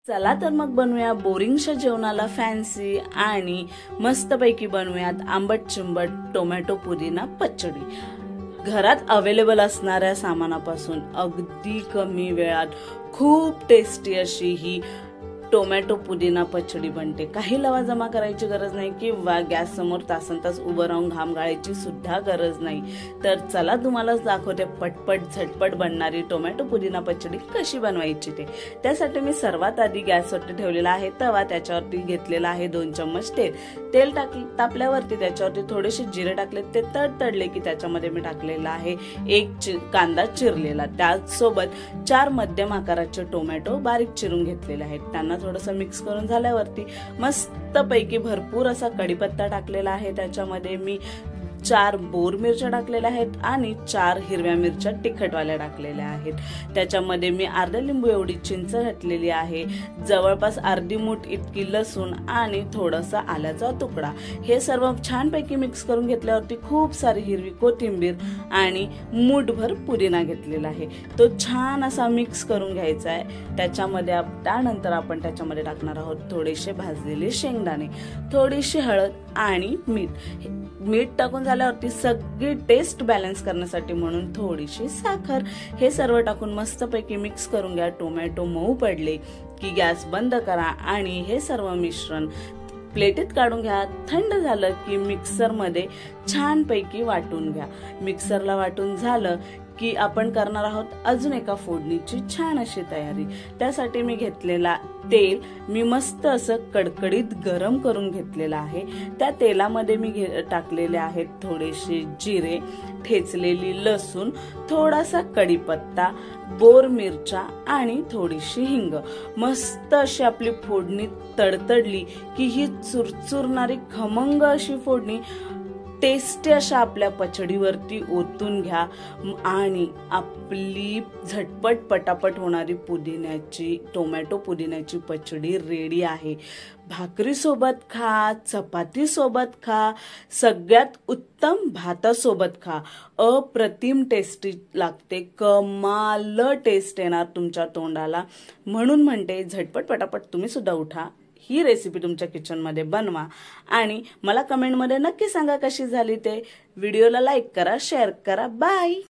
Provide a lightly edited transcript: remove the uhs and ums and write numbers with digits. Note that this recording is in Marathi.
चला तर मग बनवूया बोरिंगच्या जेवणाला फॅन्सी आणि मस्तपैकी बनवूयात आंबट चिंबट टोमॅटो पुदिना पचडी। घरात अवेलेबल असणाऱ्या सामानापासून अगदी कमी वेळात खूप टेस्टी अशी ही टोमॅटो पुदिना पचडी बनते। काही लवाजमा करायची गरज नाही किंवा गॅस समोर तासनतास उभं राहून घाम गाळायची सुद्धा गरज नाही। तर चला तुम्हालाच दाखवते पटपट झटपट बनणारी टोमॅटो पुदिना पचडी कशी बनवायची ते। त्यासाठी मी सर्वात आधी गॅसवरती ठेवलेला आहे तवा, त्याच्यावरती घेतलेला आहे 2 चम्मच तेल तापल्यावरती त्याच्यावरती थोडेसे जिरे टाकले, ते तडतडले की त्याच्यामध्ये मी टाकलेला आहे 1 कांदा चिरलेला, त्यासोबत 4 मध्यम आकाराचे टोमॅटो बारीक चिरून घेतलेले आहेत। त्यांना थोडंसं मिक्स करून झाल्यावरती मस्त पैकी भरपूर असा कढीपत्ता टाकलेला आहे। त्याच्यामध्ये मी 4 बोर मिरच्या टाकलेल्या आहेत आणि 4 हिरव्या मिरच्या तिखटवाल्या टाकलेल्या आहेत। त्याच्यामध्ये मी अर्धा लिंबू एवढी चिंच घातलेली आहे, जवळपास अर्धी मूठ इतकी लसूण आणि थोडासा आल्याचा तुकडा। हे सर्व छानपैकी मिक्स करून घेतल्यावरती खूप सारी हिरवी कोथिंबीर आणि मूठभर पुदिना घेतलेला आहे, तो छान असा मिक्स करून घ्यायचा आहे। त्यानंतर आपण त्याच्यामध्ये टाकणार आहोत थोडेसे भाजलेले शेंगदाणे, थोडीशी हळद आणि मीठ टाकून झाल्यावरती सगळी टेस्ट बॅलन्स करण्यासाठी म्हणून थोडीशी साखर, हे सर्व टाकून मस्तपैकी मिक्स करून घ्या। टोमॅटो मऊ पडले की गॅस बंद करा आणि हे सर्व मिश्रण प्लेटीत काढून घ्या। थंड झालं की मिक्सर मध्ये छानपैकी वाटून घ्या। मिक्सरला वाटून झालं की आपण करणार आहोत अजून एका फोडणीची छान अशी तयारी। त्यासाठी मी घेतलेला तेल मी मस्त असं कडकडीत गरम करून घेतलेला आहे। त्या तेलामध्ये मी टाकलेले आहेत थोडेसे जिरे, ठेचलेली लसूण, थोडासा कढीपत्ता, बोर मिरच्या आणि थोडीशी हिंग। मस्त अशी आपली फोडणी तडतडली की ही चुरचुरणारी खमंग अशी फोडणी टेस्टी अशा आपल्या पचडीवरती ओतून घ्या आणि आपली झटपट पटापट होणारी टोमॅटो पुदिन्याची पचडी रेडी आहे। भाकरी सोबत खा, चपाती सोबत खा, सगळ्यात उत्तम भातासोबत खा, अप्रतिम टेस्टी लागते, कमाल टेस्ट येणार तुमच्या तोंडाला। म्हणून म्हणते झटपट पटापट तुम्ही सुद्धा उठा, ही रेसिपी तुमच्या किचन मध्ये बनवा आणि मला कमेंट मध्ये नक्की सांगा कशी झाली ते। व्हिडिओला लाईक करा, शेअर करा, बाय।